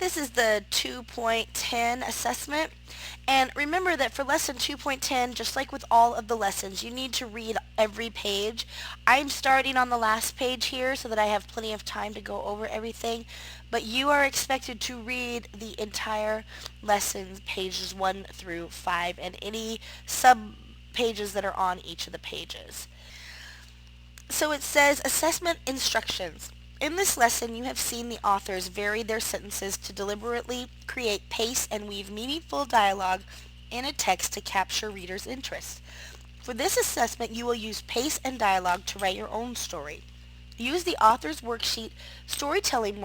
This is the 2.10 assessment. And remember that for lesson 2.10, just like with all of the lessons, you need to read every page. I'm starting on the last page here so that I have plenty of time to go over everything. But you are expected to read the entire lesson, pages 1 through 5, and any sub pages that are on each of the pages. So it says assessment instructions. In this lesson, you have seen the authors vary their sentences to deliberately create pace and weave meaningful dialogue in a text to capture readers' interest. For this assessment, you will use pace and dialogue to write your own story. Use the author's worksheet storytelling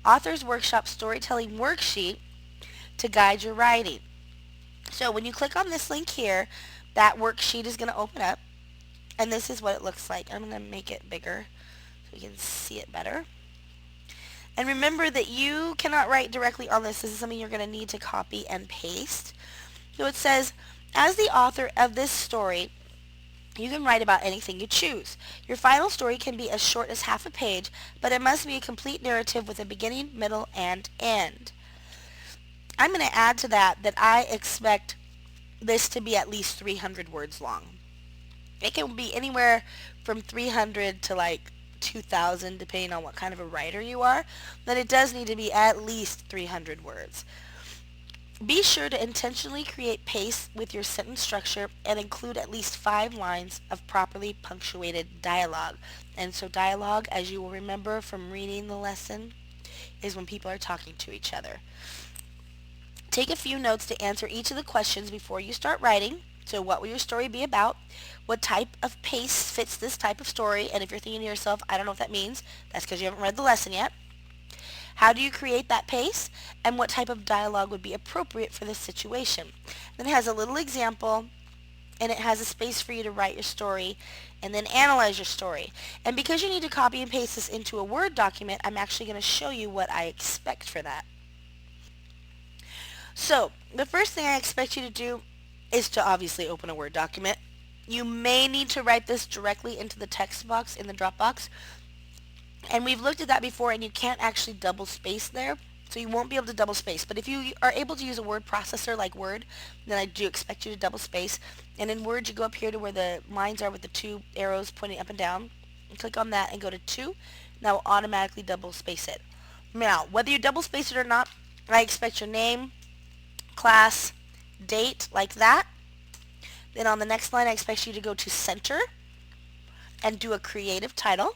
author's workshop storytelling worksheet to guide your writing. So when you click on this link here, that worksheet is going to open up. And this is what it looks like. I'm going to make it bigger so you can see it better. And remember that you cannot write directly on this. This is something you're going to need to copy and paste. So it says, as the author of this story, you can write about anything you choose. Your final story can be as short as half a page, but it must be a complete narrative with a beginning, middle, and end. I'm going to add to that I expect this to be at least 300 words long. It can be anywhere from 300 to like 2,000 depending on what kind of a writer you are, but it does need to be at least 300 words. Be sure to intentionally create pace with your sentence structure and include at least 5 lines of properly punctuated dialogue. And so dialogue, as you will remember from reading the lesson, is when people are talking to each other. Take a few notes to answer each of the questions before you start writing. So what will your story be about? What type of pace fits this type of story? And if you're thinking to yourself, I don't know what that means, that's because you haven't read the lesson yet. How do you create that pace? And what type of dialogue would be appropriate for this situation? Then it has a little example, and it has a space for you to write your story and then analyze your story. And because you need to copy and paste this into a Word document, I'm actually going to show you what I expect for that. So the first thing I expect you to do is to obviously open a Word document. You may need to write this directly into the text box in the Dropbox. And we've looked at that before, and you can't actually double space there. So you won't be able to double space. But if you are able to use a word processor like Word, then I do expect you to double space. And in Word, you go up here to where the lines are with the 2 arrows pointing up and down. And click on that and go to 2. That will automatically double space it. Now, whether you double space it or not, I expect your name, class, date, like that. Then on the next line, I expect you to go to center and do a creative title.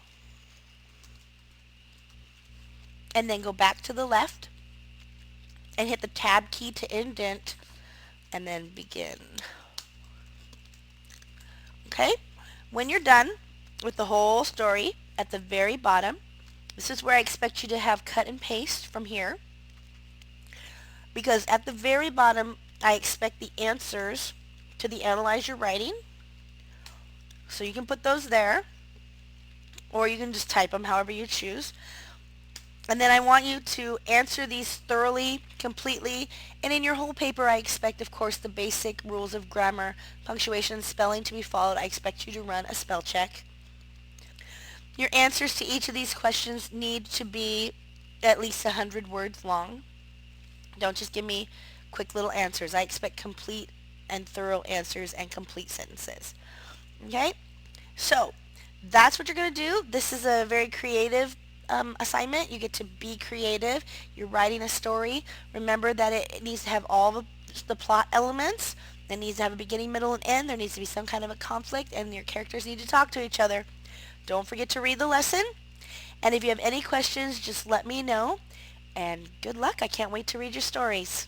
And then go back to the left and hit the tab key to indent and then begin. Okay? When you're done with the whole story, at the very bottom, this is where I expect you to have cut and paste from here. Because at the very bottom, I expect the answers to the Analyze Your Writing. So you can put those there, or you can just type them however you choose. And then I want you to answer these thoroughly, completely, and in your whole paper I expect, of course, the basic rules of grammar, punctuation, spelling to be followed. I expect you to run a spell check. Your answers to each of these questions need to be at least 100 words long. Don't just give me quick little answers. I expect complete and thorough answers and complete sentences. Okay? So, that's what you're going to do. This is a very creative assignment. You get to be creative. You're writing a story. Remember that it needs to have all the plot elements. It needs to have a beginning, middle, and end. There needs to be some kind of a conflict, and your characters need to talk to each other. Don't forget to read the lesson. And if you have any questions, just let me know. And good luck. I can't wait to read your stories.